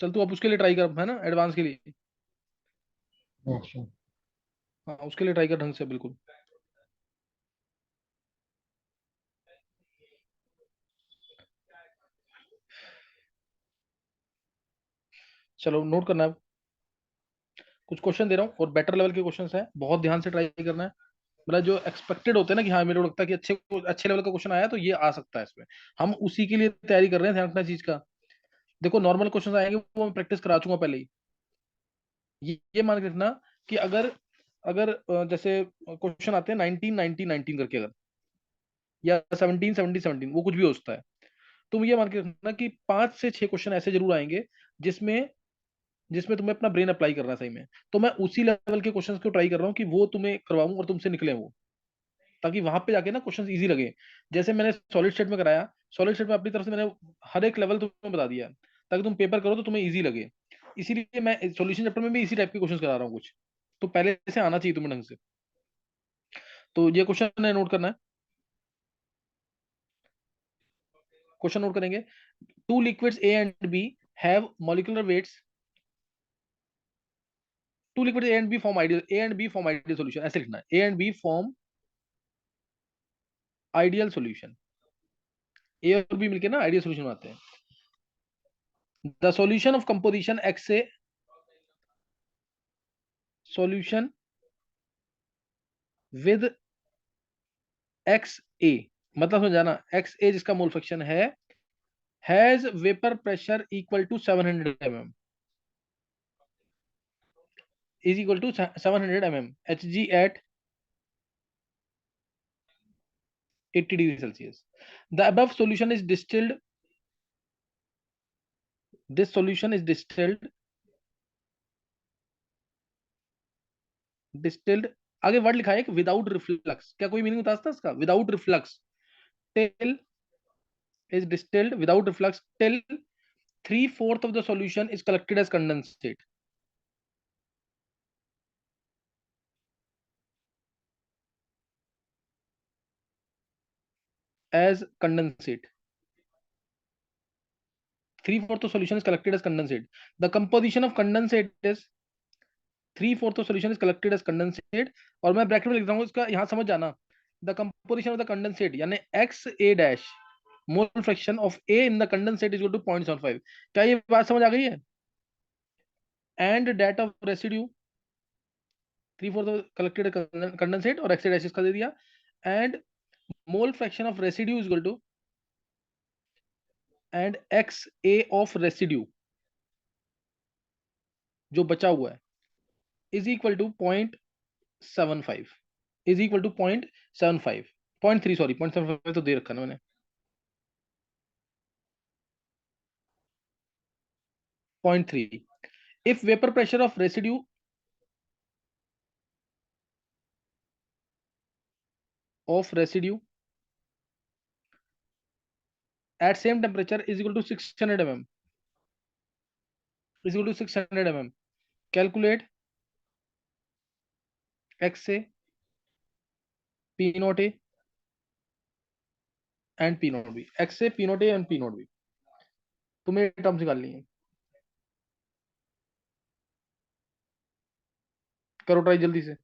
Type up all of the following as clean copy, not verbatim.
चल तू अब उसके लिए ट्राई कर, है ना, एडवांस के लिए। अच्छा। हाँ उसके लिए ट्राई कर ढंग से, बिल्कुल। चलो नोट करना है। कुछ क्वेश्चन दे रहा हूँ और बेटर लेवल के क्वेश्चन है, बहुत ध्यान से ट्राई करना है। मतलब जो एक्सपेक्टेड होते हैं ना कि हाँ मेरे को लगता है कि अच्छे अच्छे लेवल का क्वेश्चन आया तो ये आ सकता है इसमें, हम उसी के लिए तैयारी कर रहे हैं, ध्यान रखना चीज का। देखो नॉर्मल क्वेश्चन आएंगे वो मैं प्रैक्टिस करा चुका पहले ही। ये मान के रखना कि अगर अगर जैसे क्वेश्चन आते हैं 19 19 19 करके, अगर या 17 17 17, वो कुछ भी हो सकता है। तुम ये मान के रखना कि 5 से 6 क्वेश्चन ऐसे जरूर आएंगे जिसमें जिसमें तुम्हें अपना ब्रेन अप्लाई करना है सही में। तो मैं उसी लेवल के क्वेश्चंस को ट्राई कर रहा हूँ कि वो तुम्हें करवाऊं और तुमसे निकले वो, ताकि वहां पे जाके ना क्वेश्चंस इजी लगे। जैसे मैंने सॉलिड स्टेट में कराया, सॉलिड स्टेट में अपनी तरफ से मैंने हर एक लेवल तुम्हें बता दिया ताकि तुम पेपर करो तो तुम्हें इजी लगे। इसीलिए मैं सॉल्यूशन चैप्टर में भी इसी टाइप के क्वेश्चंस करा रहा हूँ कुछ, तो पहले से आना चाहिए तुम्हें ढंग से। तो ये क्वेश्चन है, नोट करना है। क्वेश्चन नोट करेंगे। Two liquids A and B have molecular weights, two liquid A and B form ideal, A and B form ideal solution, ऐसे लिखना है, A and B form ideal solution. A और B मिलके ना ideal solution बनाते हैं। The solution of composition x A, solution with x A, मतलब समझाना, एक्स ए जिसका मोल फ्रैक्शन है, has vapour pressure equal to 700 mm, is equal to 700 mm H G at 80 degree Celsius. द above solution is distilled, this solution is distilled, आगे word लिखा है कि without reflux, क्या कोई मीनिंग बता सकता है इसका, without reflux, till is distilled without reflux till 3/4 of the solution is collected as condensate, as condensate, 3/4 of solution is collected as condensate. The composition of condensate is 3/4 of solution is collected as condensate। और मैं bracket में लिख रहा हूँ इसका, यहां समझ जाना, the composition of the condensate यानी x A dash mole fraction of A in the condensate is equal to 0.75। क्या ये बात समझ आ गई है? And that of residue, 3/4 collected condensate और एक्स ए डैश इसका दे दिया, and mole fraction of residue is equal to, and x A of residue जो बचा हुआ है is equal to 0.75, is equal to 0.75, 0.3, sorry 0.75 तो दे रखा ना मैंने, 0.3। If vapour pressure of residue at same temperature is equal to 600 mm, is equal to 600 mm, calculate x से P naught A and P naught B, x से P naught A and P naught B, तुम्हें terms निकालनी है। करो try जल्दी से।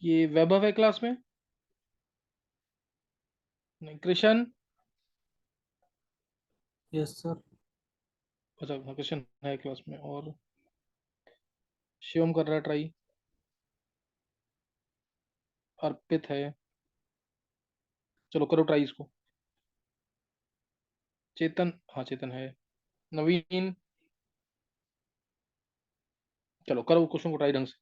ये वैभव है क्लास में? नहीं, कृष्ण? Yes sir. अच्छा हाँ, कृष्ण है क्लास में, और शिवम कर रहा है ट्राई, अर्पित है। चलो करो ट्राई इसको। चेतन, हाँ चेतन है। नवीन, चलो करो क्वेश्चन को ट्राई ढंग से।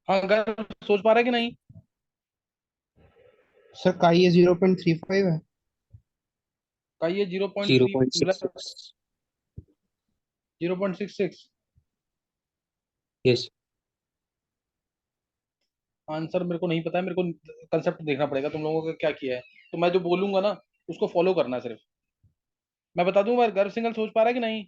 हाँ गर्व, सोच पा रहा है कि नहीं? सर का ये 0.35 है। का ये zero point zero three point six मतलब सिक्स 0.66। यस। आंसर मेरे को नहीं पता है, मेरे को कंसेप्ट देखना पड़ेगा तुम लोगों का क्या किया है। तो मैं जो बोलूंगा ना, उसको फॉलो करना है सिर्फ। मैं बता दूं, बार गर्व सिंगल सोच पा रहा है कि नहीं?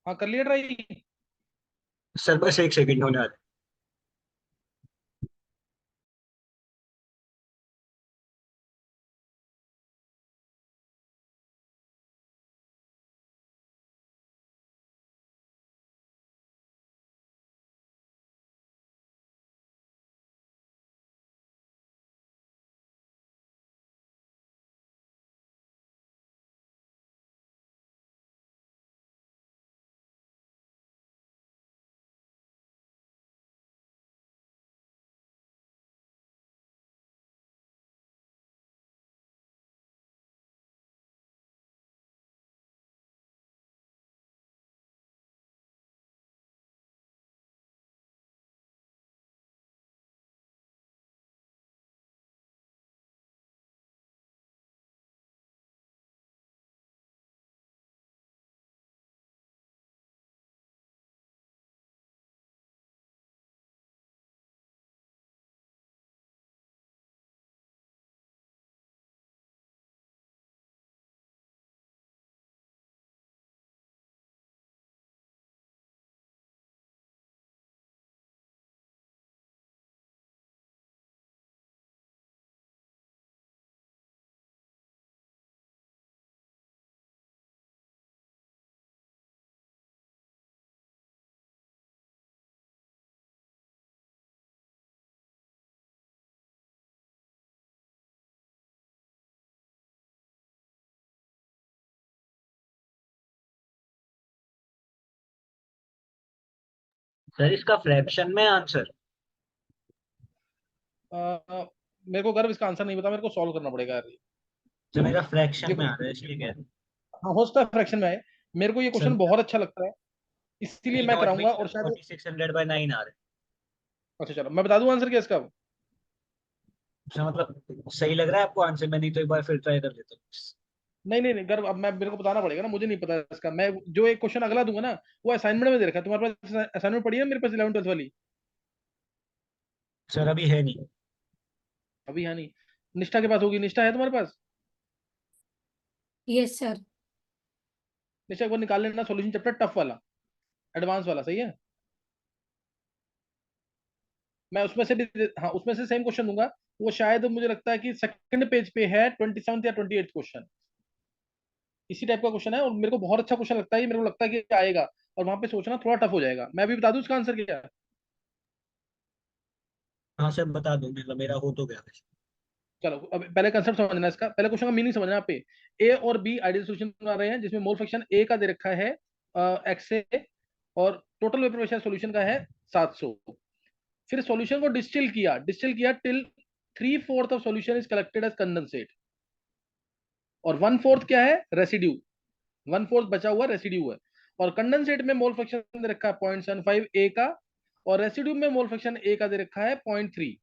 हाँ कर लिया ट्राई। सर बस एक सेकंड होने वाला है। सर इसका फ्रैक्शन में आंसर। मेरे को गर्व इसका आंसर नहीं पता, मेरे को सॉल्व करना पड़ेगा यार। जो मेरा ये फ्रैक्शन में आ रहा है इसलिए कह रहा हूँ। हाँ, हो सकता है फ्रैक्शन में आए। मेरे को ये सर क्वेश्चन मेरा बहुत अच्छा लगता है, इसीलिए पी मैं नॉट में कराऊंगा। सर और शायद 4600/9 आ रहा है। अच्छा चलो मैं बता दूं आंसर क्या है इसका। सर मतलब सही लग रहा है आपको आंसर? मैं नहीं तो एक बार फिर ट्राई कर लेता हूँ। नहीं नहीं नहीं गर्व, अब मैं मेरे को बताना पड़ेगा ना, मुझे नहीं पता इसका। मैं जो एक क्वेश्चन अगला दूंगा ना, वो असाइनमेंट में दे रखा है। तुम्हारे पास असाइनमेंट पड़ी है मेरे पास 11 12 वाली? सर अभी है नहीं। अभी है नहीं। निष्ठा के पास होगी, निष्ठा है तुम्हारे पास? Yes sir. निष्ठा एक बार निकाल लेना सॉल्यूशन चैप्टर टफ वाला, एडवांस वाला, सही है। मैं उसमें से भी, हाँ उसमें से सेम क्वेश्चन दूंगा। वो शायद मुझे लगता है कि सेकंड पेज पे है, 27 या 28 क्वेश्चन। इसी टाइप का क्वेश्चन है और मेरे को बहुत अच्छा क्वेश्चन लगता है, मेरे को लगता है कि आएगा। और वहां पे सोचना थोड़ा टफ हो जाएगा। मैं अभी बता दूं इसका आंसर क्या है? हाँ सर बता दो, मतलब मेरा हो तो गया वैसे। चलो अब पहले कंसेप्ट समझना इसका, पहले क्वेश्चन का मीनिंग समझना। पे ए और बी आइडियल सॉल्यूशन बना रहे हैं, जिसमें मोल फ्रैक्शन ए का दे रखा है एक्स ए, और टोटल वेपर प्रेशर सॉल्यूशन का है 700। फिर सॉल्यूशन को डिस्टिल किया till 3/4 of solution is collected as condensate, और 1/4 क्या है? रेसिड्यू। 1/4 बचा हुआ रेसिड्यू है। और कंडेंसेट में मोल फ्रैक्शन दे रखा है 0.75 ए का, और रेसिड्यू में मोल फ्रैक्शन ए का दे रखा है 0.3।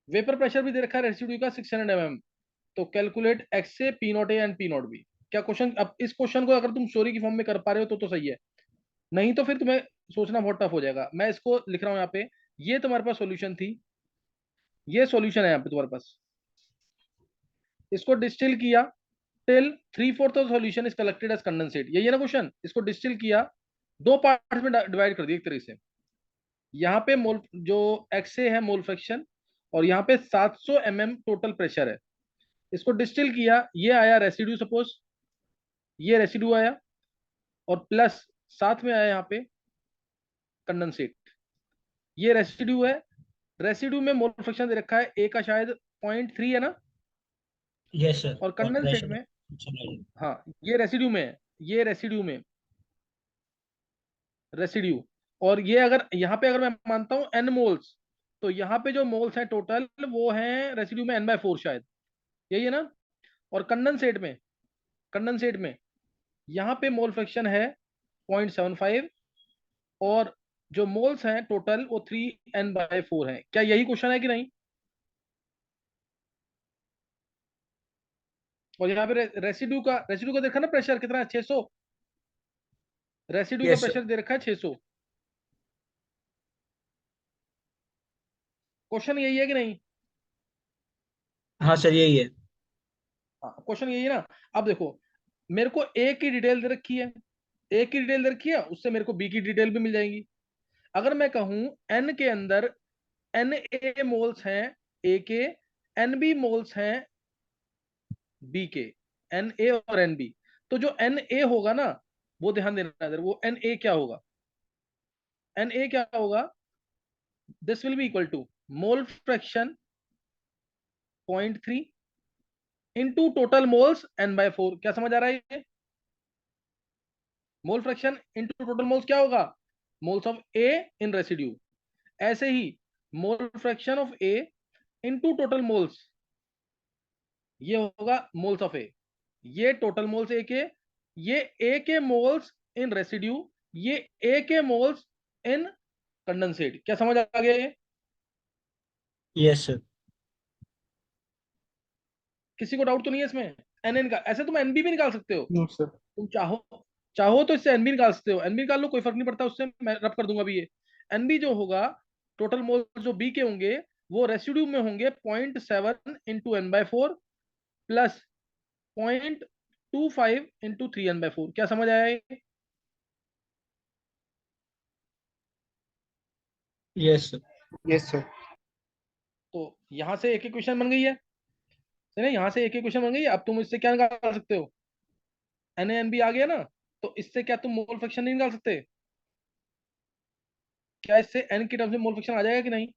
वेपर प्रेशर भी दे रखा है रेसिड्यू का 600 mm। तो calculate x A P not A and P not B. क्या क्वेश्चन, अब इस क्वेश्चन को अगर तुम स्टोरी की फॉर्म में कर पा रहे हो तो सही है, नहीं तो फिर तुम्हें सोचना बहुत टफ हो जाएगा। मैं इसको लिख रहा हूँ यहाँ पे। ये तुम्हारे पास सॉल्यूशन थी, ये सॉल्यूशन है यहाँ पे तुम्हारे पास। इसको डिस्टिल किया till 3/4 of solution is collected as condensate, यही है ना क्वेश्चन। इसको डिस्टिल किया, दो पार्ट्स में डिवाइड कर दिया एक तरीके से। यहाँ पे मोल जो एक्स ए है मोल फ्रैक्शन, और यहाँ पे 700 mm टोटल प्रेशर है। इसको डिस्टिल किया, ये आया रेसिड्यू, सपोज ये रेसिड्यू आया, और प्लस साथ में आया यहाँ पे कंडेंसेट, ये रेसिड्यू है। रेसिड्यू में मोल फ्रैक्शन दे रखा है ए का शायद 0.3 है ना, यस सर। और और कंडेंसेट प्रेशर। में, हाँ ये रेसिड्यू में है, ये रेसिड्यू में रेसिड्यू। और ये अगर यहाँ पे अगर मैं मानता हूँ एन मोल्स, तो यहाँ पे जो मोल्स हैं टोटल वो हैं रेसिड्यू में n/4 शायद, यही है ना। और कंडेंसेट में यहाँ पे मोल फ्रैक्शन है 0.75, और जो मोल्स हैं टोटल वो 3n/4 है। क्या यही क्वेश्चन है कि नहीं? और यहाँ पे रेसिड्यू का देखा ना प्रेशर कितना है, 600। रेसिड्यू का यस सर। प्रेशर दे रखा है 600। क्वेश्चन यही है कि नहीं? हाँ सर यही है। हाँ क्वेश्चन यही है ना। अब देखो, मेरे को ए की डिटेल दे रखी है, ए की डिटेल दे रखी है, उससे मेरे को बी की डिटेल भी मिल जाएगी। अगर मैं कहूं एन के अंदर एन ए मोल्स हैं ए के, एन बी मोल्स हैं बी के, एन ए और एन बी, तो जो एन ए होगा ना, वो ध्यान देना इधर, वो एन ए क्या होगा? एन ए क्या होगा? This will be equal to mole fraction 0.3 into total moles n/4। क्या समझ आ रहा है ये? Mole fraction into total moles क्या होगा? Moles of A in residue. ऐसे ही mole fraction of A into total moles, ये होगा मोल्स ऑफ ए। ये टोटल मोल्स ए के, ये ए के मोल्स इन रेसिड्यू, ये ए के मोल्स इन कंडेंसेट। क्या समझ आ गया ये? Yes sir. किसी को डाउट तो नहीं है इसमें? एन एन का ऐसे तुम एनबी भी निकाल सकते हो, नो सर। तुम चाहो, चाहो तो इससे एनबी निकाल सकते हो। एनबी निकाल लो, कोई फर्क नहीं पड़ता, उससे मैं रब कर दूंगा अभी ये। एनबी जो होगा, टोटल मोल जो बी के होंगे, वो रेसिड्यू में होंगे 0.7 into n/4 plus 0.25 into 3n/4। क्या समझ आया ये? Yes sir. Yes sir. तो यहां से एक इक्वेशन बन गई है, है ना, यहाँ से एक इक्वेशन बन गई है। अब तुम इससे क्या निकाल सकते हो? एन ए एन बी आ गया ना, तो इससे क्या तुम मोल फ्रैक्शन नहीं निकाल सकते? क्या इससे एन की टर्म्स में मोल फ्रैक्शन आ जाएगा कि नहीं?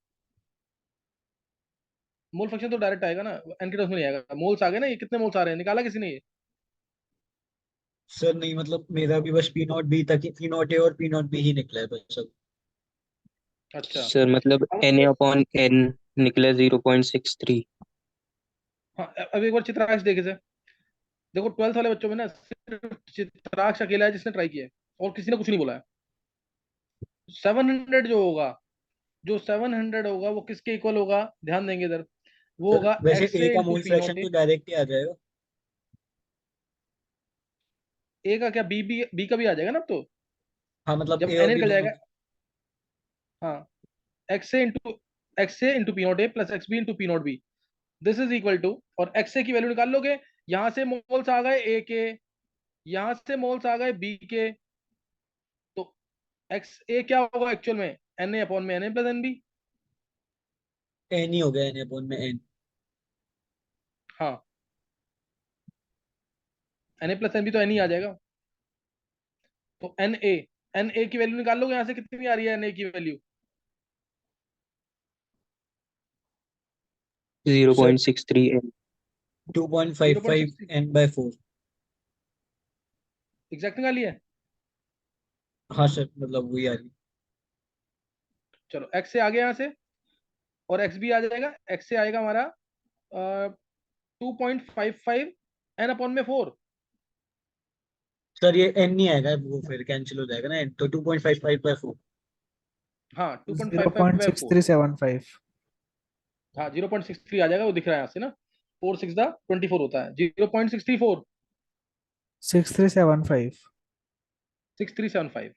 मोल फ्रैक्शन तो डायरेक्ट आएगा ना, एन की टर्म्स में नहीं आएगा। मोल्स आ गए ना, ये कितने मोल्स आ रहे हैं, निकाला किसी ने ये? सर नहीं, मतलब मेरा भी बस पी नॉट बी तक ही, पी नॉट ए और पी नॉट बी ही निकला है बस सब। अच्छा। सर मतलब अब एन अपॉन एन निकला 0.63। हाँ, अब एक बार चित्राक्ष देखे से। देखो 12th वाले बच्चों में ना सिर्फ चित्राक्ष अकेला है जिसने ट्राई किया है, और किसी ने कुछ नहीं बोला है। 700 जो होगा, जो 700 होगा वो किसके इक्वल होगा, ध्यान देंगे इधर। वो सर होगा वैसे एक्स ए ए का into mole P fraction not a. तो डायरेक्ट ही आ जाएगा। ए का क्या, बी का भी आ जाएगा ना अब तो, हाँ मतलब जब ए एन और ए बी निकल दोनों। जाएगा। हाँ, x A into P not A plus x B into P not B, this is equal to, और एक्स ए की वैल्यू निकाल लोगे। यहां से मोल्स आ गए ए के, यहां से मोल्स आ गए बी के, तो एक्स ए क्या होगा एक्चुअल में, एन ए अपॉन में n A plus n B. N ही हो गया एन अपॉन में एन। हाँ, n A plus n B तो एन ही आ जाएगा। तो एन ए की वैल्यू निकाल लोगे, यहां से कितनी आ रही है एन ए की value. Sir 0.63 N. 2.55 0.63 n/4। Exact निकाली है। हाँ सर मतलब वही आ रही। चलो एक्स से आ गया यहाँ से, और एक्स भी आ जाएगा। एक्स से आएगा हमारा 2.55 एन अपॉन में 4। सर ये एन नहीं आएगा, वो फिर कैंसिल हो जाएगा ना, तो 2.55/4। हाँ, two point zero five five point by six four three seven five हाँ, 0.63 आ जाएगा, वो दिख रहा है यहाँ से ना। 4 6 24 होता है, 0.64 6375। 6375।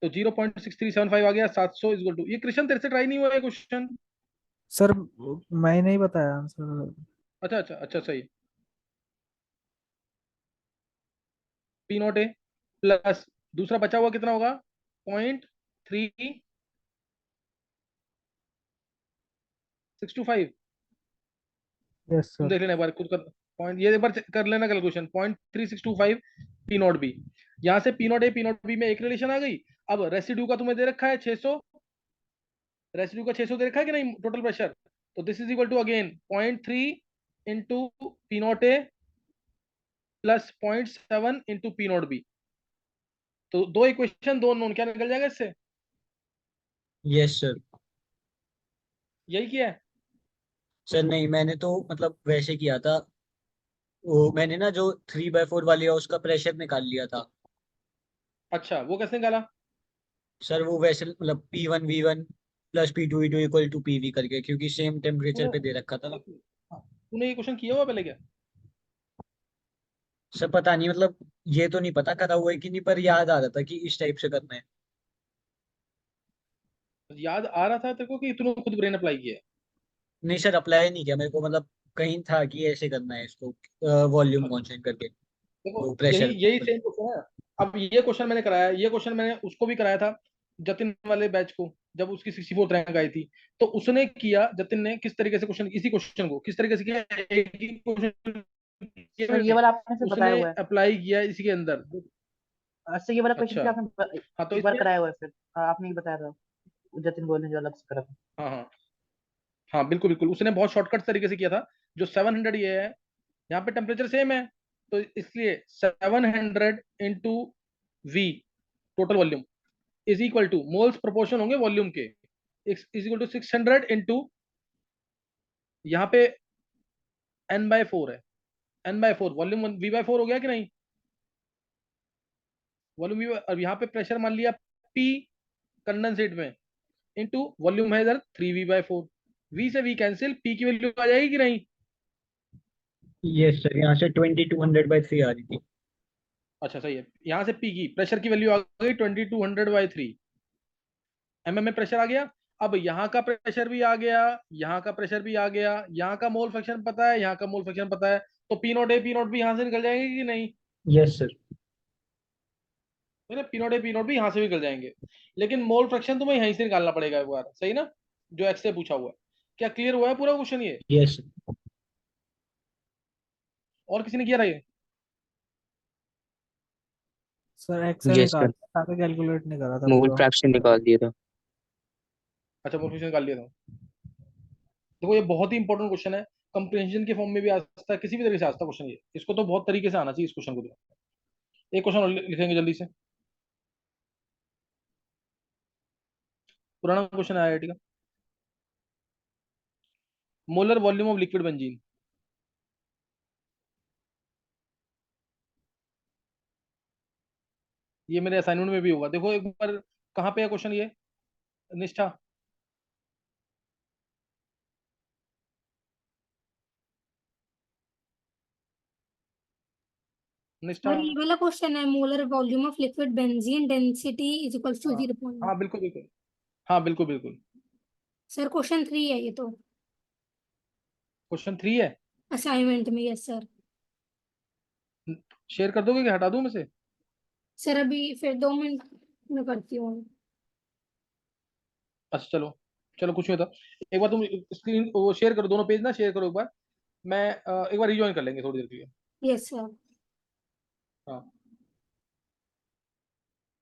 तो 0.6375 आ गया। 700 इज टू, ये कृष्ण तेरे से ट्राई नहीं हुआ है क्वेश्चन। सर मैं नहीं बताया आंसर। अच्छा अच्छा अच्छा, सही। पी नॉट ए प्लस दूसरा बचा हुआ कितना होगा, 0.3625। यस तुम सर। देख लेना एक बार खुद कर, पॉइंट ये एक बार कर लेना कैलकुलेशन। 0.3625 पी नॉट बी, यहाँ से P not A P not B में एक रिलेशन आ गई। अब रेसिड्यू का तुम्हें दे रखा है 600, रेसिड्यू का 600 दे रखा है कि नहीं टोटल प्रेशर। तो this is equal to again 0.3 into P not A plus 0.7 into P not B. तो दो इक्वेशन दो नोन, क्या निकल जाएगा इससे, यस सर। यही किया है। सर नहीं, मैंने तो मतलब वैसे किया था। वो मैंने ना जो 3/4 वाली है उसका प्रेशर निकाल लिया था। अच्छा, वो कैसे निकाला। सर वो वैसे मतलब P1 V1 plus P2 E2 equal to PV करके, क्योंकि सेम टेम्परेचर तूने पे दे रखा था ना। हाँ, तूने ये क्वेश्चन किया हुआ पहले क्या। सर पता नहीं, मतलब ये तो नहीं पता करा हुआ है कि नहीं, पर याद आ रहा था कि इस टाइप से करना है। याद आ रहा था तेरे को कि तूने खुद ब्रेन अप्लाई किया है। नहीं सर, अप्लाई नहीं किया मेरे को, मतलब कहीं था कि ऐसे करना है इसको, वॉल्यूम कांस्टेंट करके, देखो वो यही प्रेशर। यही सेम क्वेश्चन है। अब ये क्वेश्चन मैंने कराया, ये क्वेश्चन मैंने उसको भी कराया था, जतिन वाले बैच को, जब उसकी 64 रैंक आई थी। तो उसने किया, जतिन ने किस तरीके से क्वेश्चन, इसी क्वेश्चन को किस तरीके से किया, एक ही सर ये क्वेश्चन वाला आपने से बताया उसने हुआ है। अप्लाई किया इसी के अंदर। अच्छा, ये वाला क्वेश्चन अच्छा। क्या आपने हाँ तो एक बार इसमें, कराया हुआ है फिर। आपने ही बताया था, जतिन गोयल ने जो अलग से करा था। हाँ हाँ हाँ, बिल्कुल बिल्कुल, उसने बहुत शॉर्टकट तरीके से किया था। जो 700 ये है, यहाँ पे टेम्परेचर सेम है, तो इसलिए 700 into V total volume is equal to, moles proportion होंगे वॉल्यूम के, इज इक्वल टू 600 इंटू, यहाँ पे n/4 है, n/4 वॉल्यूम v/4 हो गया कि नहीं, वॉल्यूम v, अब यहाँ पे प्रेशर मान लिया p कंडेंसेट में, इंटू वॉल्यूम है इधर 3v/4। v से v कैंसिल, p की वैल्यू आ जाएगी कि नहीं। यस सर, यहाँ से 2200/3 आ रही थी। अच्छा सही है, यहाँ से p की प्रेशर की वैल्यू आ गई 2200/3 mm में प्रेशर आ गया। अब यहाँ का प्रेशर भी आ गया, यहाँ का प्रेशर भी आ गया, यहाँ का मोल फ्रैक्शन पता है, यहाँ का मोल फ्रैक्शन पता है, तो P not A P not भी यहाँ से निकल जाएंगे कि नहीं, यस सर। है ना। P not A P not भी यहाँ से भी निकल जाएंगे, लेकिन मोल फ्रैक्शन तुम्हें यहीं से निकालना पड़ेगा एक बार, सही ना, जो एक्स से पूछा हुआ है। क्या क्लियर हुआ है पूरा क्वेश्चन ये, यस और किसी ने किया था ये। सर एक्सेल यस निकाल सर, सारे, कैलकुलेट नहीं करा था मोल पूरा। फ्रैक्शन निकाल दिया था। अच्छा, मोल फ्रैक्शन निकाल लिया था। देखो ये बहुत ही इंपॉर्टेंट क्वेश्चन है, कंप्रिहेंशन के फॉर्म में भी आ सकता है, किसी भी तरीके से आ सकता है क्वेश्चन ये, इसको तो बहुत तरीके से आना चाहिए इस क्वेश्चन को तो। एक क्वेश्चन और लिखेंगे जल्दी से। पुराना क्वेश्चन है आईआईटी का। Molar volume of liquid benzene. ये मेरे असाइनमेंट में भी होगा, देखो एक बार। कहाँ पे है क्वेश्चन ये, निष्ठा? निष्ठा। और ये वाला क्वेश्चन है, molar volume of liquid benzene density is equals to हाँ 0. हाँ बिल्कुल बिल्कुल। हाँ बिल्कुल बिल्कुल। सर क्वेश्चन 3 है ये तो, क्वेश्चन 3 है। असाइनमेंट में। Yes sir. शेयर कर दोगे कि हटा दूं मैं से? सर अभी फिर 2 मिनट में करती हूँ। अच्छा चलो। चलो कुछ नहीं होता। एक बार तुम स्क्रीन वो शेयर करो, दोनों पेज ना शेयर करो एक बार। मैं एक बार रिज्वाइन कर लेंगे थोड़ी देर के लिए। Yes sir. हाँ।